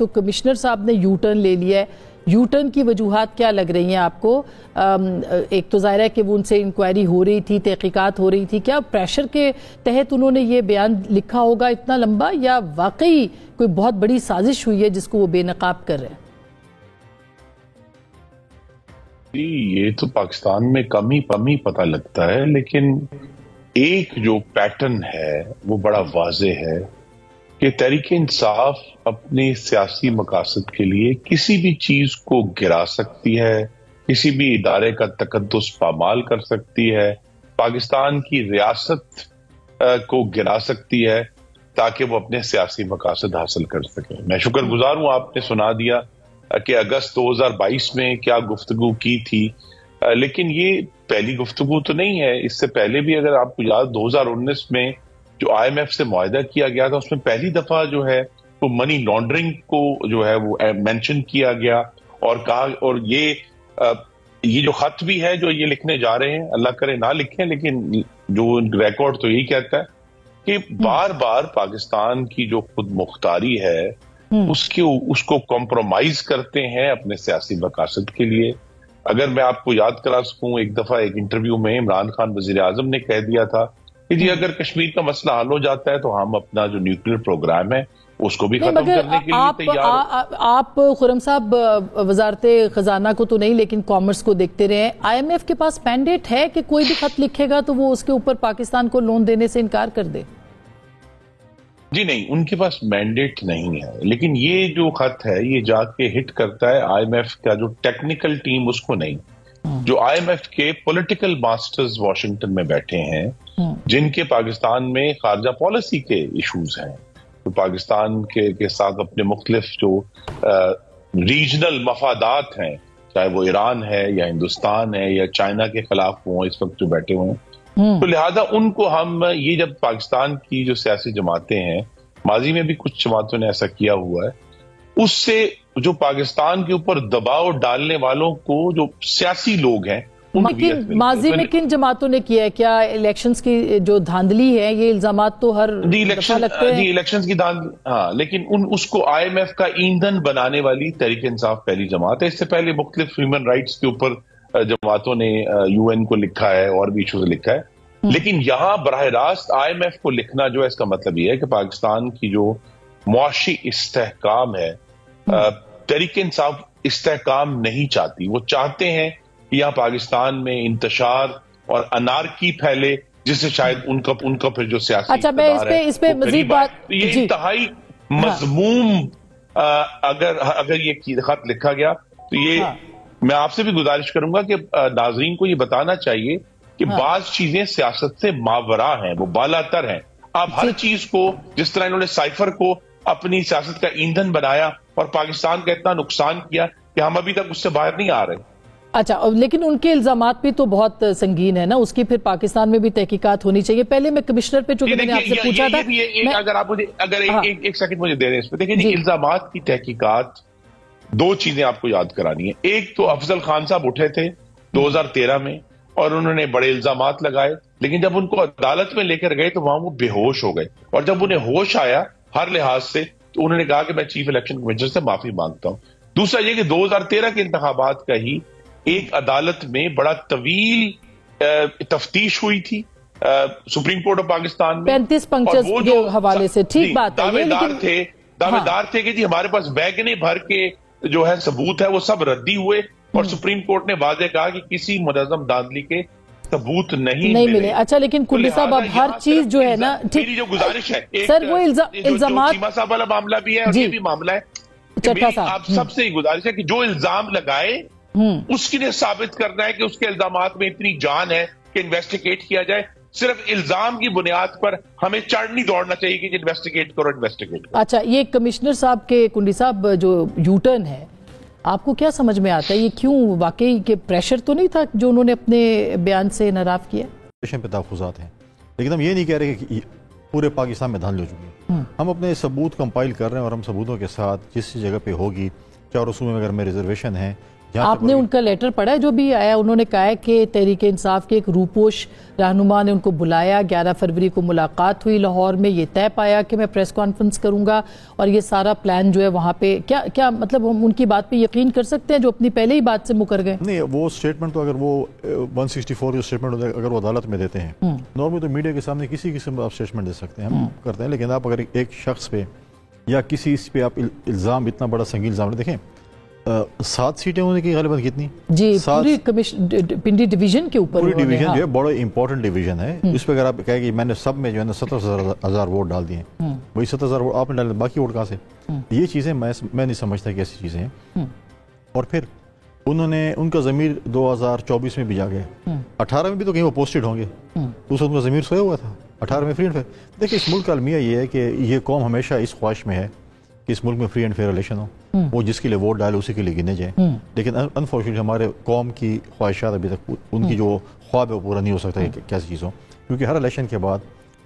تو کمشنر صاحب نے یو ٹرن لے لیا ہے، یو ٹرن کی وجوہات کیا لگ رہی ہیں آپ کو؟ ایک تو ظاہر ہے کہ وہ ان سے انکوائری ہو رہی تھی، تحقیقات ہو رہی تھی، کیا پریشر کے تحت انہوں نے یہ بیان لکھا ہوگا اتنا لمبا، یا واقعی کوئی بہت بڑی سازش ہوئی ہے جس کو وہ بے نقاب کر رہے ہیں؟ یہ تو پاکستان میں کم ہی پتہ لگتا ہے، لیکن ایک جو پیٹرن ہے وہ بڑا واضح ہے کہ تحریک انصاف اپنے سیاسی مقاصد کے لیے کسی بھی چیز کو گرا سکتی ہے، کسی بھی ادارے کا تقدس پامال کر سکتی ہے، پاکستان کی ریاست کو گرا سکتی ہے تاکہ وہ اپنے سیاسی مقاصد حاصل کر سکے۔ میں شکر گزار ہوں آپ نے سنا دیا کہ اگست 2022 میں کیا گفتگو کی تھی، لیکن یہ پہلی گفتگو تو نہیں ہے۔ اس سے پہلے بھی اگر آپ کو یاد 2019 میں جو آئی ایم ایف سے معاہدہ کیا گیا تھا، اس میں پہلی دفعہ جو ہے وہ منی لانڈرنگ کو جو ہے وہ مینشن کیا گیا اور کہا، اور یہ جو خط بھی ہے جو یہ لکھنے جا رہے ہیں، اللہ کرے نہ لکھیں، لیکن جو ریکارڈ تو یہی کہتا ہے کہ بار بار پاکستان کی جو خود مختاری ہے اس کو کمپرومائز کرتے ہیں اپنے سیاسی مقاصد کے لیے۔ اگر میں آپ کو یاد کرا سکوں، ایک دفعہ ایک انٹرویو میں عمران خان وزیر اعظم نے کہہ دیا تھا کہ جی اگر کشمیر کا مسئلہ حل ہو جاتا ہے تو ہم اپنا جو نیوکلیر پروگرام ہے اس کو بھی ختم کرنے کے لیے تیار۔ آپ خرم صاحب وزارت خزانہ کو تو نہیں لیکن کامرس کو دیکھتے رہے ہیں، آئی ایم ایف کے پاس مینڈیٹ ہے کہ کوئی بھی خط لکھے گا تو وہ اس کے اوپر پاکستان کو لون دینے سے انکار کر دے؟ جی نہیں، ان کے پاس مینڈیٹ نہیں ہے، لیکن یہ جو خط ہے یہ جا کے ہٹ کرتا ہے آئی ایم ایف کا جو ٹیکنیکل ٹیم، اس کو نہیں۔ جو آئی ایم ایف کے پولیٹیکل ماسٹرز واشنگٹن میں بیٹھے ہیں، جن کے پاکستان میں خارجہ پالیسی کے ایشوز ہیں، تو پاکستان کے ساتھ اپنے مختلف جو ریجنل مفادات ہیں، چاہے وہ ایران ہے یا ہندوستان ہے یا چائنا کے خلاف ہوں، اس وقت جو بیٹھے ہوئے ہیں، تو لہذا ان کو ہم یہ جب پاکستان کی جو سیاسی جماعتیں ہیں، ماضی میں بھی کچھ جماعتوں نے ایسا کیا ہوا ہے، اس سے جو پاکستان کے اوپر دباؤ ڈالنے والوں کو جو سیاسی لوگ ہیں، ماضی میں کن جماعتوں نے کیا ہے؟ کیا الیکشنز کی جو دھاندلی ہے، یہ الزامات تو ہر دفعہ لگتے ہیں؟ جی الیکشنز کی دھاندلی، ہاں، لیکن اس کو آئی ایم ایف کا ایندھن بنانے والی تحریک انصاف پہلی جماعت ہے۔ اس سے پہلے مختلف ہیومن رائٹس کے اوپر جماعتوں نے یو این کو لکھا ہے اور بھی ایشوز لکھا ہے، لیکن یہاں براہ راست آئی ایم ایف کو لکھنا جو ہے، اس کا مطلب یہ ہے کہ پاکستان کی جو معاشی استحکام ہے، تحریک انصاف استحکام نہیں چاہتی، وہ چاہتے ہیں کہ یہاں پاکستان میں انتشار اور انارکی پھیلے، جس سے شاید ان کا پھر جو سیاسی اقتدار ہے اس پہ مزید بات، یہ انتہائی مذموم اگر یہ خط لکھا گیا تو یہ میں آپ سے بھی گزارش کروں گا کہ ناظرین کو یہ بتانا چاہیے کہ بعض چیزیں سیاست سے ماورا ہیں، وہ بالا تر ہیں۔ آپ ہر چیز کو، جس طرح انہوں نے سائفر کو اپنی سیاست کا ایندھن بنایا اور پاکستان کا اتنا نقصان کیا کہ ہم ابھی تک اس سے باہر نہیں آ رہے۔ اچھا، لیکن ان کے الزامات بھی تو بہت سنگین ہے نا، اس کی پھر پاکستان میں بھی تحقیقات ہونی چاہیے۔ پہلے میں کمشنر پہ چونکہ میں نے آپ سے پوچھا تھا، اگر آپ مجھے ایک سیکنڈ مجھے دے رہے ہیں اس پہ، دیکھیں جی، الزامات کی تحقیقات دو چیزیں آپ کو یاد کرانی ہیں۔ ایک تو افضل خان صاحب اٹھے تھے 2013 میں اور انہوں نے بڑے الزامات لگائے، لیکن جب ان کو عدالت میں لے کر گئے تو وہاں وہ بے ہوش ہو گئے، اور جب انہیں ہوش آیا ہر لحاظ سے تو انہوں نے کہا کہ میں چیف الیکشن کمیشنر سے معافی مانگتا ہوں۔ دوسرا یہ کہ 2013 کے انتخابات کا ہی ایک عدالت میں بڑا طویل تفتیش ہوئی تھی سپریم کورٹ آف پاکستان میں، 35 پنکچز کے حوالے سے، ٹھیک بات ہے، دعوے دار تھے کہ جی ہمارے پاس بیگنے بھر کے جو ہے ثبوت ہے، وہ سب ردی ہوئے، اور سپریم کورٹ نے واضح کہا کہ کسی منظم دھاندلی کے ثبوت نہیں ملے۔ اچھا، لیکن کنڈی صاحب اب ہر چیز جو ہے نا، میری جو گزارش ہے، سر وہ الزامات، چیمہ صاحب والا معاملہ بھی ہے اور یہ بھی معاملہ ہے، آپ سب سے گزارش ہے کہ جو الزام لگائے اس کے لیے ثابت کرنا ہے کہ اس کے الزامات میں اتنی جان ہے کہ انویسٹیگیٹ کیا جائے۔ صرف الزام کی بنیاد پر ہمیں چڑھ نہیں دوڑنا چاہیے کہ انویسٹیگیٹ کرو۔ اچھا، یہ کمشنر صاحب کے کنڈی صاحب جو یو ٹرن ہے، آپ کو کیا سمجھ میں آتا ہے یہ کیوں؟ واقعی کہ پریشر تو نہیں تھا جو انہوں نے اپنے بیان سے انحراف کیا؟ پہ تحفظات ہیں، لیکن ہم یہ نہیں کہہ رہے کہ پورے پاکستان میں دھاندلی ہو چکی ہے۔ ہم اپنے ثبوت کمپائل کر رہے ہیں اور ہم ثبوتوں کے ساتھ جس جگہ پہ ہوگی، چاروں صوبے میں اگر میں ریزرویشن ہیں آپ نے ان کا لیٹر پڑھا ہے جو بھی آیا؟ انہوں نے کہا ہے کہ تحریک انصاف کے ایک روپوش رہنما نے ان کو بلایا، 11 فروری کو ملاقات ہوئی لاہور میں، یہ طے پایا کہ میں پریس کانفرنس کروں گا اور یہ سارا پلان جو ہے وہاں پہ کیا مطلب ہم ان کی بات پہ یقین کر سکتے ہیں جو اپنی پہلے ہی بات سے مکر گئے؟ نہیں، وہ سٹیٹمنٹ تو اگر وہ 164 جو سٹیٹمنٹ اگر وہ عدالت میں دیتے ہیں، نارملی تو میڈیا کے سامنے کسی قسم کا آپ سٹیٹمنٹ دے سکتے ہیں، ہم کرتے ہیں، لیکن آپ اگر ایک شخص پہ یا کسی اس پہ آپ الزام، اتنا بڑا سنگین الزام دیکھیں، 7 سیٹیں ہونے کی غالباً کتنی؟ جی، پوری پنڈی ڈویژن کے اوپر، پوری ڈویژن جو ہے بڑا امپورٹنٹ ڈویژن ہے، اس پہ اگر آپ کہیں کہ میں نے سب میں جو ہے نا 70,000 ووٹ ڈال دیے، وہی 70,000 ووٹ آپ نے ڈالے، باقی ووٹ کہاں سے؟ یہ چیزیں میں نہیں سمجھتا کہ ایسی چیزیں ہیں۔ اور پھر انہوں نے ان کا ضمیر 2024 میں بھی جا گئے، 18 میں بھی تو کہیں وہ پوسٹڈ ہوں گے، اس وقت ان کا ضمیر سویا ہوا تھا، 18 میں فری اینڈ فیئر۔ دیکھیں، اس ملک کا المیہ یہ ہے کہ یہ قوم ہمیشہ اس خواہش میں ہے کہ اس ملک میں فری اینڈ فیئر الیکشن ہو، وہ جس کے لیے ووٹ ڈالے اسی کے لیے گنے جائیں، لیکن انفارچونیٹلی ہمارے قوم کی خواہشات ابھی تک ان کی جو خواب ہے وہ پورا نہیں ہو سکتا کہ کیسی چیز ہو، کیونکہ ہر الیکشن کے بعد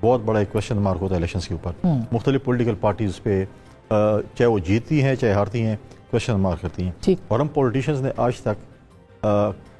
بہت بڑا ایک کوشچن مارک ہوتا ہے الیکشنز کے اوپر، مختلف پولیٹیکل پارٹیز پہ چاہے وہ جیتتی ہیں چاہے ہارتی ہیں کوشچن مارک کرتی ہیں، اور ہم پولیٹیشنز نے آج تک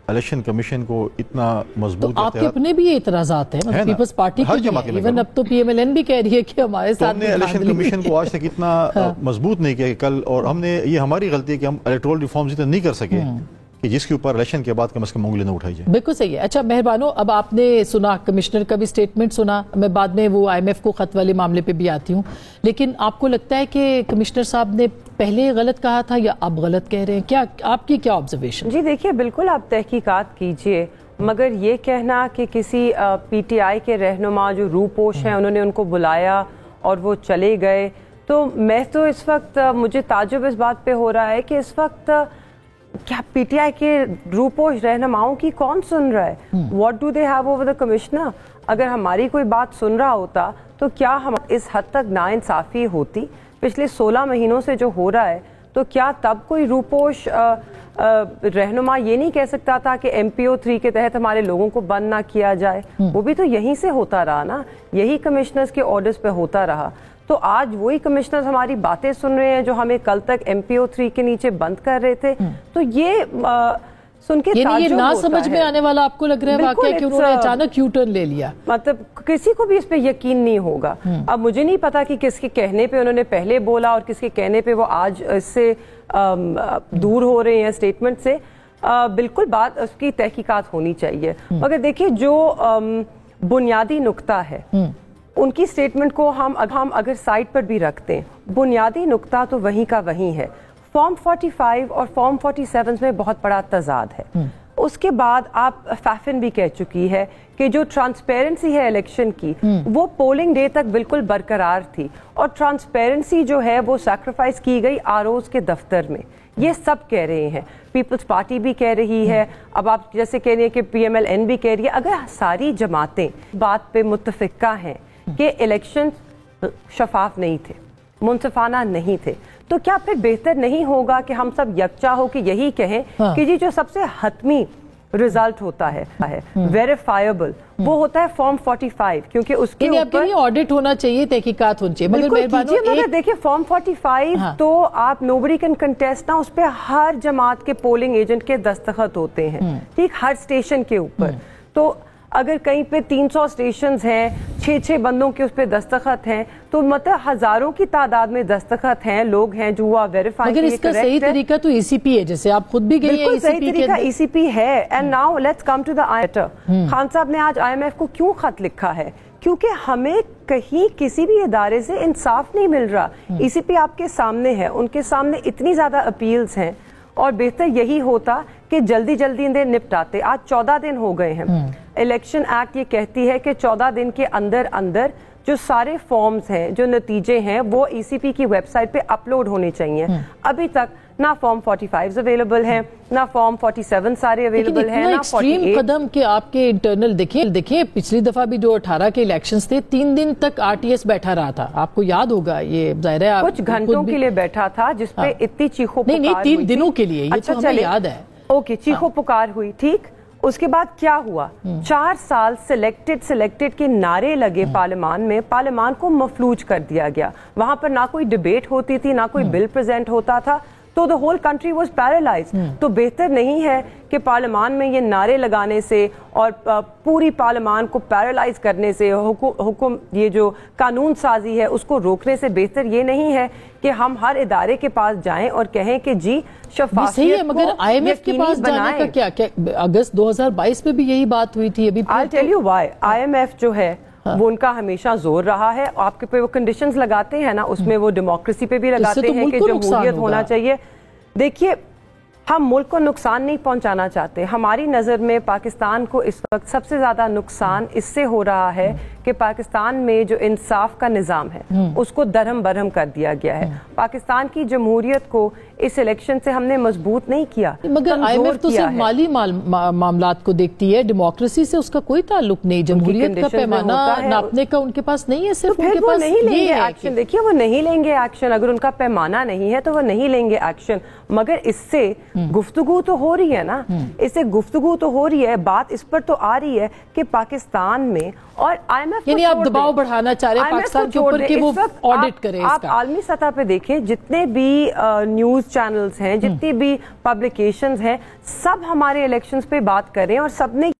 الیکشن کمیشن کو اتنا مضبوط، آپ کے اپنے بھی اعتراضات ہیں پیپلز پارٹی کے، ایون اب تو پی ایم ایل این بھی کہہ رہی ہے کہ ہمارے ساتھ، ہم نے الیکشن کمیشن کو آج تک اتنا مضبوط نہیں کیا کہ کل، اور ہم نے یہ ہماری غلطی ہے کہ ہم الیکٹورل ریفارمز اتنا نہیں کر سکے کہ جس کے اوپر الیکشن کے بعد کم از کم انگلی نہ اٹھائی جائے۔ بالکل صحیح ہے۔ اچھا مہربانو، اب آپ نے سنا کمشنر کا بھی سٹیٹمنٹ سنا، میں بعد میں وہ IMF کو خط والے معاملے پہ بھی آتی ہوں، لیکن آپ کو لگتا ہے کہ کمشنر صاحب نے پہلے غلط کہا تھا یا اب غلط کہہ رہے ہیں؟ کیا آپ کی کیا آبزرویشن؟ جی دیکھیے، بالکل آپ تحقیقات کیجئے، مگر یہ کہنا کہ کسی PTI کے رہنما جو روپوش ہیں انہوں نے ان کو بلایا اور وہ چلے گئے، تو میں تو اس وقت مجھے تعجب اس بات پہ ہو رہا ہے کہ اس وقت کیا PTI کے روپوش رہنماؤں کی کون سن رہا ہے؟ What do they have over the commissioner? اگر ہماری کوئی بات سن رہا ہوتا تو کیا ہم اس حد تک ناانصافی ہوتی؟ پچھلے 16 مہینوں سے جو ہو رہا ہے، تو کیا تب کوئی روپوش رہنما یہ نہیں کہہ سکتا تھا کہ MPO3 کے تحت ہمارے لوگوں کو بند نہ کیا جائے؟ وہ بھی تو یہیں سے ہوتا رہا نا، یہی کمشنرز کے آرڈرز پہ ہوتا رہا، تو آج وہی کمشنرز ہماری باتیں سن رہے ہیں جو ہمیں کل تک MPO3 کے نیچے بند کر رہے تھے، تو یہ سن کے یعنی یہ نہ سمجھ میں آنے والا آپ کو لگ رہا ہے واقعہ کہ انہوں نے اچانک یو ٹرن لے لیا؟ مطلب کسی کو بھی اس پہ یقین نہیں ہوگا۔ اب مجھے نہیں پتا کہ کس کے کہنے پہ انہوں نے پہلے بولا اور کس کے کہنے پہ وہ آج اس سے دور ہو رہے ہیں اسٹیٹمنٹ سے، بالکل بات اس کی تحقیقات ہونی چاہیے، مگر دیکھیں جو بنیادی نقطہ ہے ان کی سٹیٹمنٹ کو ہم اگر سائٹ پر بھی رکھتے ہیں، بنیادی نقطہ تو وہیں کا وہیں ہے۔ فارم 45 اور فارم 47 میں بہت بڑا تضاد ہے۔ اس کے بعد آپ فیفن بھی کہہ چکی ہے کہ جو ٹرانسپیرنسی ہے الیکشن کی وہ پولنگ ڈے تک بالکل برقرار تھی، اور ٹرانسپیرنسی جو ہے وہ سیکریفائس کی گئی ROs کے دفتر میں، یہ سب کہہ رہے ہیں، پیپلز پارٹی بھی کہہ رہی ہے، اب آپ جیسے کہہ رہی ہیں کہ PMLN بھی کہہ رہی ہے۔ اگر ساری جماعتیں بات پہ متفقہ ہیں کہ الیکشن شفاف نہیں تھے، منصفانہ نہیں تھے، تو کیا پھر بہتر نہیں ہوگا کہ ہم سب یکجا ہو کہ یہی کہیں کہ جی جو سب سے حتمی رزلٹ ہوتا ہے ویریفائبل وہ ہوتا ہے فارم 45، کیونکہ اس کے اوپر آڈٹ ہونا چاہیے، تحقیقات ہونی چاہیے۔ مگر دیکھیں فارم 45 تو آپ nobody can contest نا، اس پہ ہر جماعت کے پولنگ ایجنٹ کے دستخط ہوتے ہیں، ٹھیک، ہر اسٹیشن کے اوپر، تو اگر کہیں پہ 300 اسٹیشنز ہیں، 6 بندوں کے اس پہ دستخط ہیں، تو مطلب ہزاروں کی تعداد میں دستخط ہیں، لوگ ہیں جو ویریفائی، مگر اس کا صحیح طریقہ تو ECP ہے، جیسے آپ خود بھی گئی ہیں، بالکل صحیح طریقہ ECP ہے۔ And now let's come to the IMF۔ Khan صاحب نے آج IMF کو کیوں خط لکھا ہے؟ کیونکہ ہمیں کہیں کسی بھی ادارے سے انصاف نہیں مل رہا۔ ECP آپ کے سامنے ہے، ان کے سامنے اتنی زیادہ اپیلز ہیں، اور بہتر یہی ہوتا کہ جلدی جلدی انہیں نپٹاتے۔ آج 14 دن ہو گئے ہیں، الیکشن ایکٹ یہ کہتی ہے کہ 14 دن کے اندر اندر جو سارے فارمز ہیں، جو نتیجے ہیں، وہ ECP کی ویب سائٹ پہ اپلوڈ ہونے چاہیے۔ ابھی تک نہ فارم 45 اویلیبل ہیں، نہ فارم 47 سارے اویلیبل ہیں، نہ 48۔ قدم کہ آپ کے انٹرنل دیکھیں پچھلی دفعہ بھی جو 18 کے الیکشنز تھے 3 دن تک RTS بیٹھا رہا تھا، آپ کو یاد ہوگا، یہ ظاہر ہے کچھ گھنٹوں کے لیے بیٹھا تھا، جس پہ اتنی چیخو پکار ہوئی، نہیں 3 دنوں کے لیے، یہ تو ہمیں یاد ہے۔ اوکے، چیخو پکار ہوئی، ٹھیک، اس کے بعد کیا ہوا؟ 4 سال سلیکٹڈ کے نعرے لگے پارلیمان میں، پارلیمان کو مفلوج کر دیا گیا، وہاں پر نہ کوئی ڈیبیٹ ہوتی تھی، نہ کوئی بل پریزنٹ ہوتا تھا، تو the whole country was paralyzed. تو بہتر نہیں ہے کہ پارلیمان میں یہ نعرے لگانے سے اور پوری پارلیمان کو پیرالائز کرنے سے، حکم یہ جو قانون سازی ہے اس کو روکنے سے بہتر یہ نہیں ہے کہ ہم ہر ادارے کے پاس جائیں اور کہیں کہ جی شفافیت کو مگر آئی ایم ایف کے پاس جانے کا کیا اگست 2022 میں بھی یہی بات ہوئی تھی. ابھی I'll tell you why. IMF جو ہے وہ ان کا ہمیشہ زور رہا ہے. آپ کے پہ وہ کنڈیشنز لگاتے ہیں نا، اس میں وہ ڈیموکریسی پہ بھی لگاتے ہیں کہ جمہوریت ہونا چاہیے. دیکھیے ہم ملک کو نقصان نہیں پہنچانا چاہتے. ہماری نظر میں پاکستان کو اس وقت سب سے زیادہ نقصان اس سے ہو رہا ہے کہ پاکستان میں جو انصاف کا نظام ہے اس کو درہم برہم کر دیا گیا ہے. پاکستان کی جمہوریت کو اس الیکشن سے ہم نے مضبوط نہیں کیا. مگر آئی ایم ایف تو صرف مالی معاملات کو دیکھتی ہے، ڈیموکریسی سے اس کا کوئی تعلق نہیں. جمہوریت کا پیمانہ ناپنے کا ان کے پاس نہیں ہے. صرف ان کے پاس نہیں لیں گے ایکشن. دیکھیے وہ نہیں لیں گے ایکشن. اگر ان کا پیمانہ نہیں ہے تو وہ نہیں لیں گے ایکشن. مگر اس سے گفتگو تو ہو رہی ہے نا، اس سے گفتگو تو ہو رہی ہے. بات اس پر تو آ رہی ہے کہ پاکستان میں، اور آئی ایم ایف یعنی آپ دباؤ بڑھانا چاہ رہے ہیں پاکستان کے اوپر کہ وہ آڈٹ کرے. آپ عالمی سطح پہ دیکھیں جتنے بھی نیوز چینلز ہیں، جتنی بھی پبلیکیشنز ہیں، سب ہمارے الیکشنز پہ بات کر رہے ہیں اور سب نے